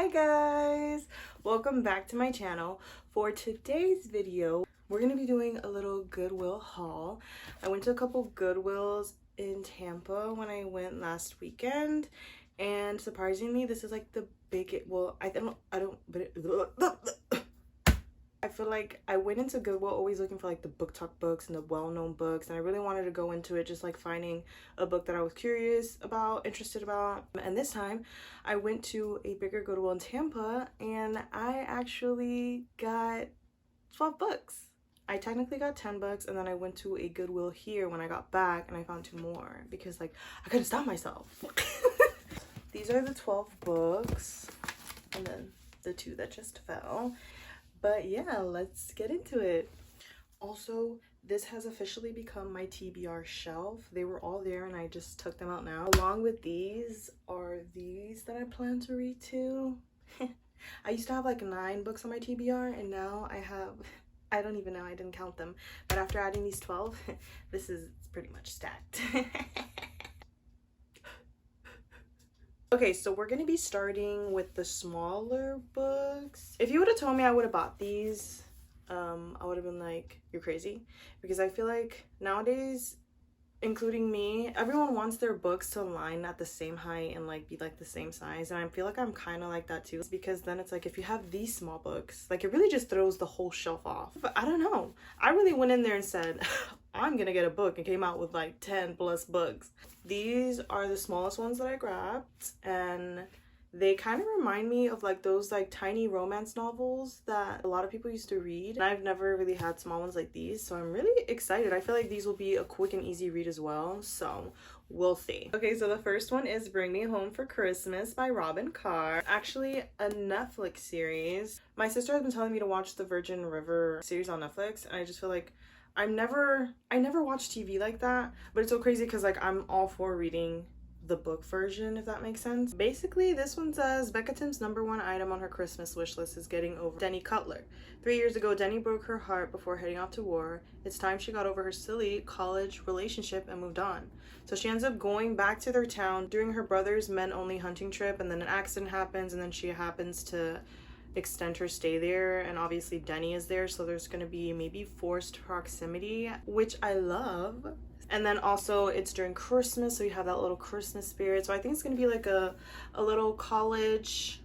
Hi guys, welcome back to my channel. For today's video, we're gonna be doing a little Goodwill haul. I went to a couple Goodwills in Tampa when I went last weekend, and surprisingly, this is like the biggest. Well, I feel like I went into Goodwill always looking for like the book talk books and the well-known books, and I really wanted to go into it just like finding a book that I was curious about, interested about. And this time I went to a bigger Goodwill in Tampa and I actually got 12 books. I technically got 10 books, and then I went to a Goodwill here when I got back and I found 2 more because like I couldn't stop myself. These are the 12 books and then the 2 that just fell. But yeah, let's get into it. Also, this has officially become my TBR shelf. They were all there and I just took them out now. Along with these are these that I plan to read too. I used to have like 9 books on my TBR, and now I have, I don't even know, I didn't count them. But after adding these 12, this is pretty much stacked. Okay, so we're gonna be starting with the smaller books. If you would have told me I would have bought these, I would have been like, you're crazy. Because I feel like nowadays, including me, everyone wants their books to line at the same height and like be like the same size. And I feel like I'm kind of like that too. Because then it's like, if you have these small books, like it really just throws the whole shelf off. But I don't know. I really went in there and said, I'm gonna get a book, and came out with like 10 plus books. These are the smallest ones that I grabbed, and they kind of remind me of like those like tiny romance novels that a lot of people used to read. And I've never really had small ones like these, so I'm really excited. I feel like these will be a quick and easy read as well, so we'll see. Okay, so the first one is Bring Me Home for Christmas by Robin Carr. Actually a Netflix series. My sister has been telling me to watch the Virgin River series on Netflix, and I just feel like I never watch TV like that, but it's so crazy because like I'm all for reading the book version, if that makes sense. Basically, this one says Becca Tim's #1 item on her Christmas wish list is getting over Denny Cutler. 3 years ago, Denny broke her heart before heading off to war. It's time she got over her silly college relationship and moved on. So she ends up going back to their town during her brother's men-only hunting trip, and then an accident happens, and then she happens to extend her stay there, and obviously Denny is there, so there's gonna be maybe forced proximity, which I love. And then also it's during Christmas, so you have that little Christmas spirit. So I think it's gonna be like a little college,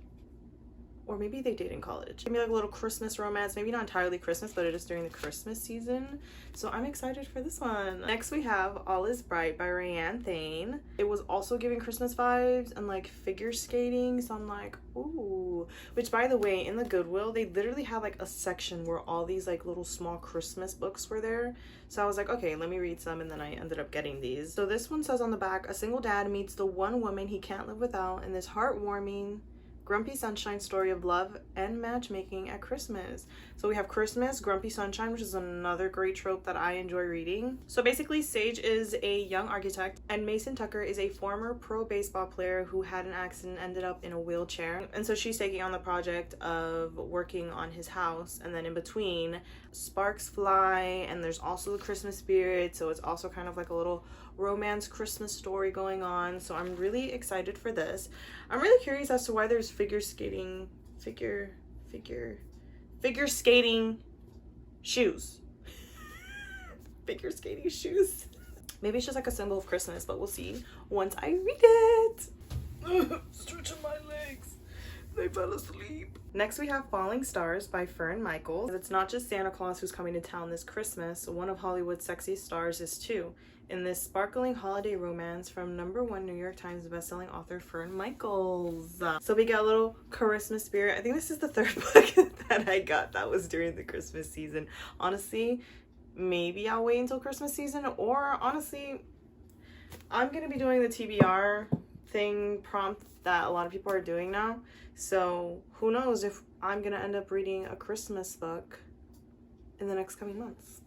or maybe they date in college. Maybe like a little Christmas romance, maybe not entirely Christmas, but it is during the Christmas season. So I'm excited for this one. Next we have All Is Bright by Rayanne Thane. It was also giving Christmas vibes and like figure skating, so I'm like, ooh. Which, by the way, in the Goodwill, they literally have like a section where all these like little small Christmas books were there. So I was like, okay, let me read some, and then I ended up getting these. So this one says on the back, a single dad meets the one woman he can't live without in this heartwarming Grumpy Sunshine story of love and matchmaking at Christmas. So we have Christmas, Grumpy Sunshine, which is another great trope that I enjoy reading. So basically, Sage is a young architect, and Mason Tucker is a former pro baseball player who had an accident, ended up in a wheelchair. And so she's taking on the project of working on his house, and then in between, sparks fly, and there's also the Christmas spirit, so it's also kind of like a little romance Christmas story going on. So I'm really excited for this. I'm really curious as to why there's figure skating shoes. Figure skating shoes. Maybe it's just like a symbol of Christmas, but we'll see once I read it. Stretching my legs. They fell asleep. Next we have Falling Stars by Fern Michaels. It's not just Santa Claus who's coming to town this Christmas. One of Hollywood's sexiest stars is too, in this sparkling holiday romance from #1 New York Times bestselling author Fern Michaels. So we got a little Christmas spirit. I think this is the 3rd book that I got that was during the Christmas season. Honestly, maybe I'll wait until Christmas season, or honestly, I'm gonna be doing the TBR thing prompt that a lot of people are doing now. So who knows if I'm gonna end up reading a Christmas book in the next coming months.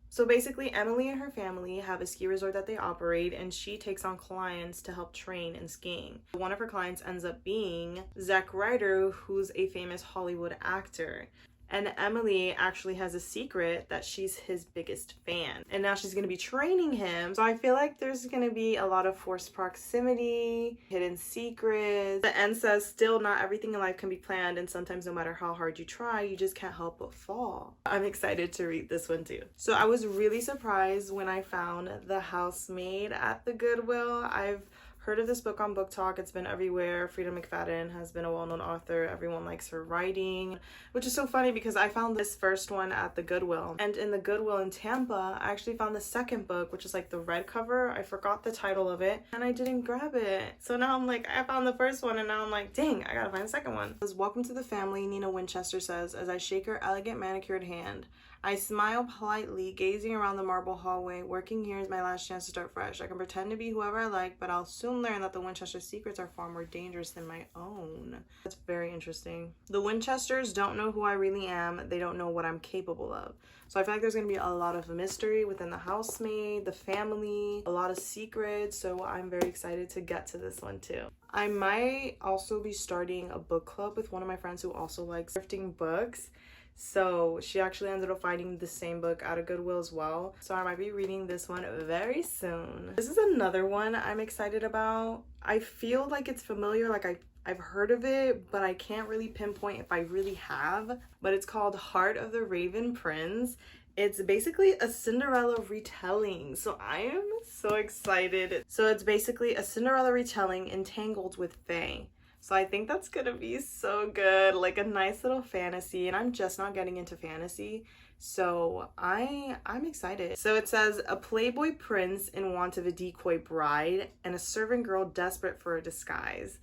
So basically, Emily and her family have a ski resort that they operate, and she takes on clients to help train in skiing. One of her clients ends up being Zack Ryder, who's a famous Hollywood actor. And Emily actually has a secret that she's his biggest fan. And now she's going to be training him. So I feel like there's going to be a lot of forced proximity, hidden secrets. The end says, still not everything in life can be planned, and sometimes no matter how hard you try, you just can't help but fall. I'm excited to read this one too. So I was really surprised when I found The Housemaid at the Goodwill. I've heard of this book on Book Talk. It's been everywhere. Frida McFadden has been a well-known author. Everyone likes her writing, which is so funny because I found this first one at the Goodwill. And in the Goodwill in Tampa, I actually found the second book, which is like the red cover. I forgot the title of it and I didn't grab it. So now I'm like, I found the first one and now I'm like, dang, I gotta find the second one. It says, "Welcome to the family," Nina Winchester says, as I shake her elegant manicured hand. I smile politely, gazing around the marble hallway. Working here is my last chance to start fresh. I can pretend to be whoever I like, but I'll soon learn that the Winchester secrets are far more dangerous than my own. That's very interesting. The Winchesters don't know who I really am. They don't know what I'm capable of. So I feel like there's going to be a lot of mystery within the housemaid, the family, a lot of secrets. So I'm very excited to get to this one too. I might also be starting a book club with one of my friends who also likes thrifting books. So she actually ended up finding the same book at a Goodwill as well. So I might be reading this one very soon. This is another one I'm excited about. I feel like it's familiar, like I've heard of it, but I can't really pinpoint if I really have. But it's called Heart of the Raven Prince. It's basically a Cinderella retelling. So I am so excited. So it's basically a Cinderella retelling entangled with Fae. So I think that's gonna be so good, like a nice little fantasy, and I'm just not getting into fantasy, so I'm excited. So it says, a playboy prince in want of a decoy bride and a servant girl desperate for a disguise.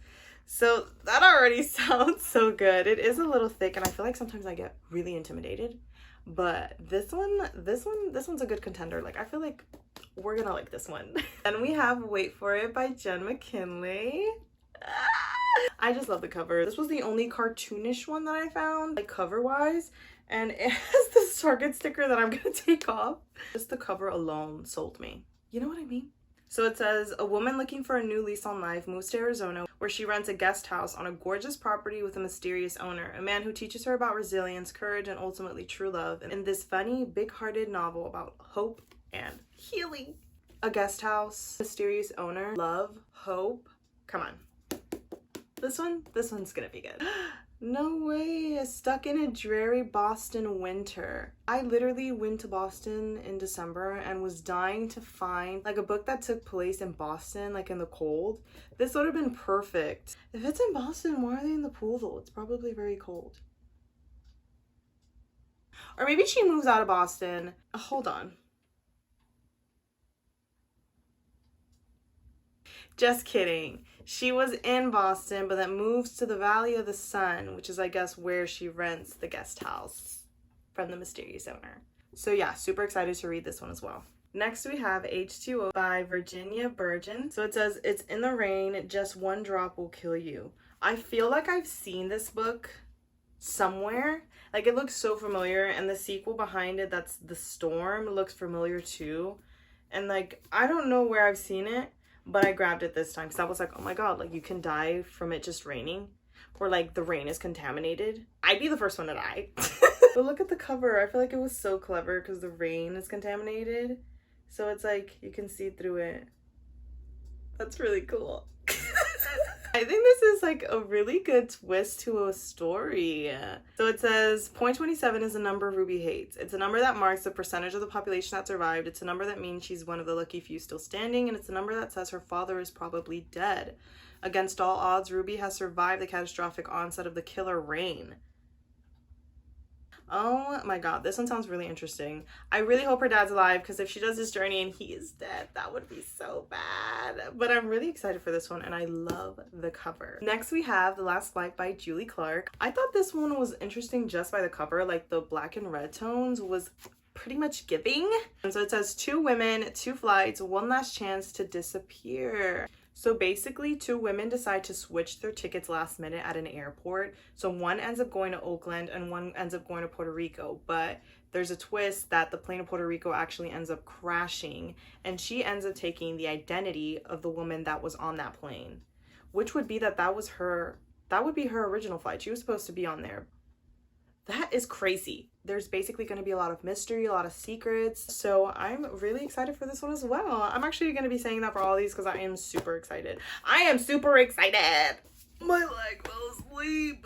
So that already sounds so good. It is a little thick, and I feel like sometimes I get really intimidated, but this one's a good contender. Like I feel like we're gonna like this one. And we have Wait For It by Jen McKinley. I just love the cover. This was the only cartoonish one that I found, like cover wise, and it has this Target sticker that I'm gonna take off. Just the cover alone sold me. You know what I mean? So it says, a woman looking for a new lease on life moves to Arizona, where she rents a guest house on a gorgeous property with a mysterious owner, a man who teaches her about resilience, courage, and ultimately true love in this funny, big-hearted novel about hope and healing. A guest house, mysterious owner, love, hope. Come on. This one's gonna be good. No way, stuck in a dreary Boston winter. I literally went to Boston in December and was dying to find like a book that took place in Boston, like in the cold. This would have been perfect. If it's in Boston, why are they in the pool though? It's probably very cold. Or maybe she moves out of Boston. Hold on. Just kidding. She was in Boston, but then moves to the Valley of the Sun, which is, I guess, where she rents the guest house from the mysterious owner. So yeah, super excited to read this one as well. Next we have H2O by Virginia Burgeon. So it says, it's in the rain, just one drop will kill you. I feel like I've seen this book somewhere. Like it looks so familiar, and the sequel behind it, that's The Storm, looks familiar too. And like, I don't know where I've seen it, but I grabbed it this time because I was like, oh my god, like you can die from it just raining, or like the rain is contaminated. I'd be the first one to die. But look at the cover. I feel like it was so clever because the rain is contaminated, so it's like you can see through it. That's really cool. I think this is like a really good twist to a story. So it says, point 27 is a number Ruby hates. It's a number that marks the percentage of the population that survived. It's a number that means she's one of the lucky few still standing. And it's a number that says her father is probably dead. Against all odds, Ruby has survived the catastrophic onset of the killer rain. Oh my god, this one sounds really interesting. I really hope her dad's alive, because if she does this journey and he is dead, that would be so bad. But I'm really excited for this one, and I love the cover. Next we have The Last Flight by Julie Clark. I thought this one was interesting just by the cover. Like the black and red tones was pretty much giving. And so it says, 2 women, 2 flights, one last chance to disappear. So basically 2 women decide to switch their tickets last minute at an airport. So one ends up going to Oakland and one ends up going to Puerto Rico. But there's a twist that the plane to Puerto Rico actually ends up crashing, and she ends up taking the identity of the woman that was on that plane, which would be that would be her original flight. She was supposed to be on there. That is crazy. There's basically going to be a lot of mystery, a lot of secrets. So I'm really excited for this one as well. I'm actually going to be saying that for all these because I am super excited. I am super excited. My leg fell asleep.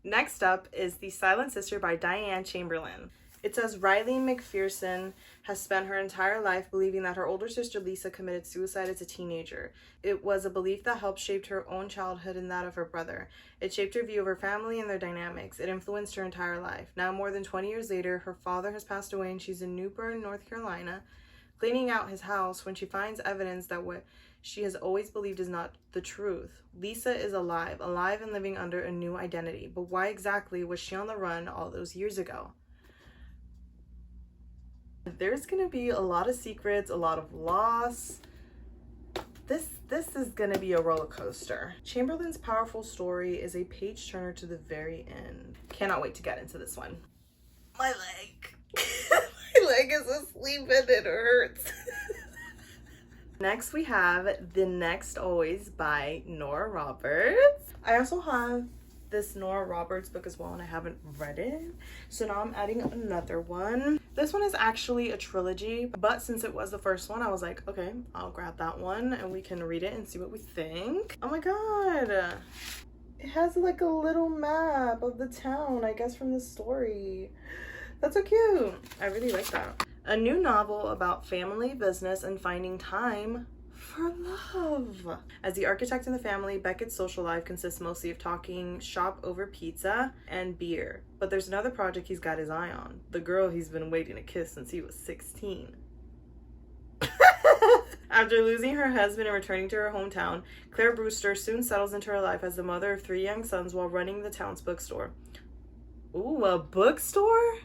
Next up is The Silent Sister by Diane Chamberlain. It says Riley McPherson has spent her entire life believing that her older sister Lisa committed suicide as a teenager. It was a belief that helped shape her own childhood and that of her brother. It shaped her view of her family and their dynamics. It influenced her entire life. Now, more than 20 years later, her father has passed away and she's in New Bern, North Carolina, cleaning out his house when she finds evidence that what she has always believed is not the truth. Lisa is alive and living under a new identity. But why exactly was she on the run all those years ago? There's gonna be a lot of secrets, a lot of loss. This is gonna be a roller coaster. Chamberlain's powerful story is a page turner to the very end. Cannot wait to get into this one. My leg. My leg is asleep and it hurts. Next we have The Next Always by Nora Roberts. I also have this Nora Roberts book as well and I haven't read it, so now I'm adding another one. This one is actually a trilogy, but since it was the first one I was like, okay, I'll grab that one and we can read it and see what we think. Oh my god, it has like a little map of the town, I guess, from the story. That's so cute. I really like that. A new novel about family, business, and finding time for love. As the architect in the family, Beckett's social life consists mostly of talking shop over pizza and beer. But there's another project he's got his eye on. The girl he's been waiting to kiss since he was 16. After losing her husband and returning to her hometown, Claire Brewster soon settles into her life as the mother of 3 young sons while running the town's bookstore. Ooh, a bookstore?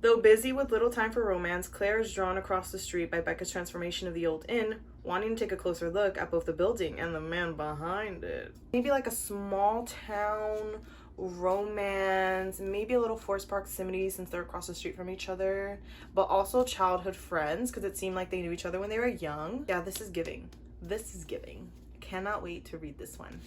Though busy with little time for romance, Claire is drawn across the street by Becca's transformation of the old inn, wanting to take a closer look at both the building and the man behind it. Maybe like a small town romance, maybe a little forced proximity since they're across the street from each other, but also childhood friends because it seemed like they knew each other when they were young. Yeah, this is giving. This is giving. Cannot wait to read this one.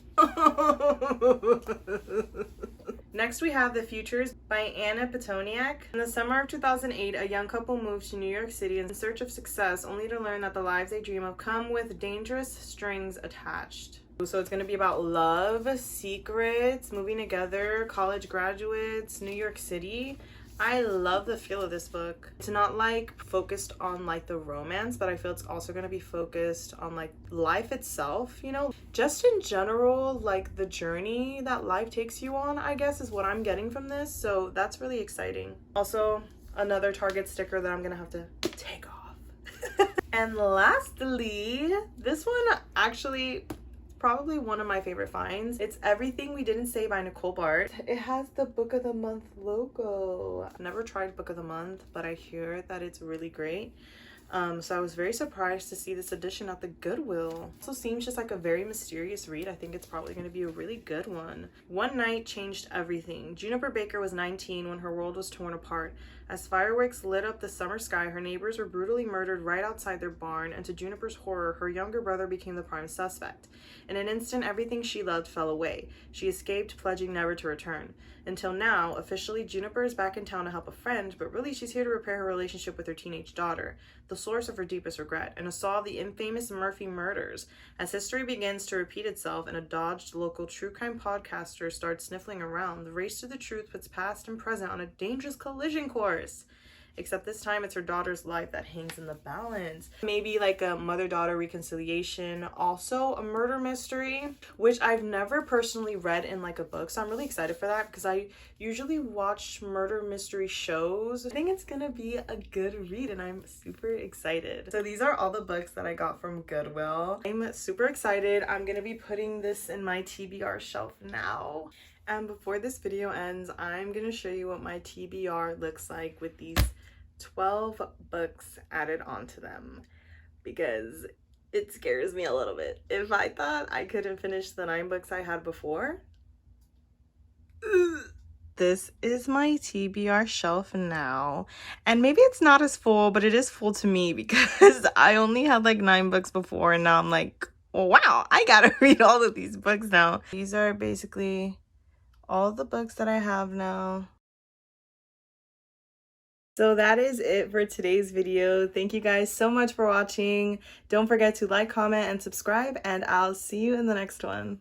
Next we have The Futures by Anna Petoniak. In the summer of 2008, a young couple moved to New York City in search of success, only to learn that the lives they dream of come with dangerous strings attached. So it's going to be about love, secrets, moving together, college graduates, New York City. I love the feel of this book. It's not like focused on like the romance, but I feel it's also going to be focused on like life itself, you know, just in general, like the journey that life takes you on, I guess, is what I'm getting from this. So that's really exciting. Also, another Target sticker that I'm going to have to take off. And lastly, this one actually probably one of my favorite finds. It's Everything We Didn't Say by Nicole Bart. It has the Book of the Month logo. I've never tried Book of the Month, but I hear that it's really great. So I was very surprised to see this edition at the Goodwill. Also seems just like a very mysterious read. I think it's probably going to be a really good one. One night changed everything. Juniper Baker was 19 when her world was torn apart. As fireworks lit up the summer sky, her neighbors were brutally murdered right outside their barn, and to Juniper's horror, her younger brother became the prime suspect. In an instant, everything she loved fell away. She escaped, pledging never to return. Until now, officially, Juniper is back in town to help a friend, but really she's here to repair her relationship with her teenage daughter, the source of her deepest regret, and to solve the infamous Murphy murders. As history begins to repeat itself and a dodged local true crime podcaster starts sniffling around, the race to the truth puts past and present on a dangerous collision course. Except this time it's her daughter's life that hangs in the balance. Maybe like a mother-daughter reconciliation. Also a murder mystery, which I've never personally read in like a book. So I'm really excited for that because I usually watch murder mystery shows. I think it's gonna be a good read and I'm super excited. So these are all the books that I got from Goodwill. I'm super excited. I'm gonna be putting this in my TBR shelf now. And before this video ends, I'm gonna show you what my TBR looks like with these 12 books added onto them because it scares me a little bit. If I thought I couldn't finish the 9 books I had before. This is my TBR shelf now, and maybe it's not as full, but it is full to me because I only had like 9 books before and now I'm like, wow, I gotta read all of these books now. These are basically all the books that I have now. So that is it for today's video. Thank you guys so much for watching. Don't forget to like, comment, and subscribe, and I'll see you in the next one.